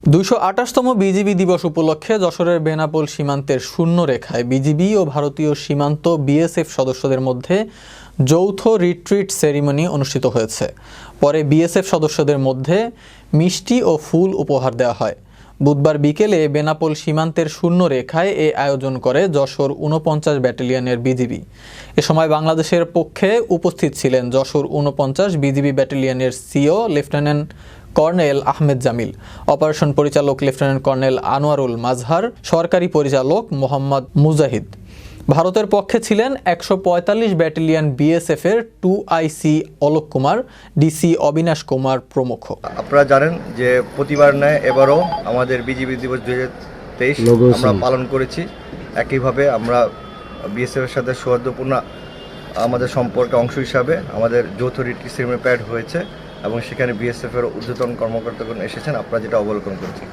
২২৮তম BGB দিবস উপলক্ষে যশোরের বেনাপোল সীমান্তের শূন্য রেখায় বিজিবি ও ভারতীয় সীমান্ত বিএসএফ সদস্যদের মধ্যে যৌথ রিট্রিট সেরিমনি অনুষ্ঠিত হয়েছে। পরে বিএসএফ সদস্যদের মধ্যে মিষ্টি ও ফুল উপহার দেওয়া হয়। বুধবার বিকেলে বেনাপোল সীমান্তের শূন্য রেখায় এ আয়োজন করে যশোর ৪৯ ব্যাটালিয়নের বিজিবি। এ সময় বাংলাদেশের পক্ষে উপস্থিত ছিলেন যশোর ৪৯ বিজিবি ব্যাটালিয়নের CO lieutenant colonel Ahmed Jamil, operation পরিচালক লেফটেন্যান্ট কর্নেল আনোয়ারুল মাজহার, সরকারি পরিচালক মোহাম্মদ মুজাহিদ। ভারতের পক্ষে ছিলেন ১৪৫ ব্যাটালিয়ন বিএসএফ এর 2IC অলোক কুমার, ডিসি অবিনাশ কুমার প্রমুখ। আপনারা জানেন যে প্রতিবার ন্যায় এবারও আমাদের বিজিবি দিবস ২০২৩ আমরা পালন করেছি। একইভাবে আমরা বিএসএফ এর সাথে সৌহার্দ্যপূর্ণ আমাদের সম্পর্কে অংশ হিসাবে আমাদের যৌথ রিট্রিট সেরিমনি প্যারেড হয়েছে এবং সেখানে বিএসএফ এর ঊর্ধ্বতন কর্মকর্তাগণ এসেছেন। আপনারা যেটা অবলোকন করেছেন।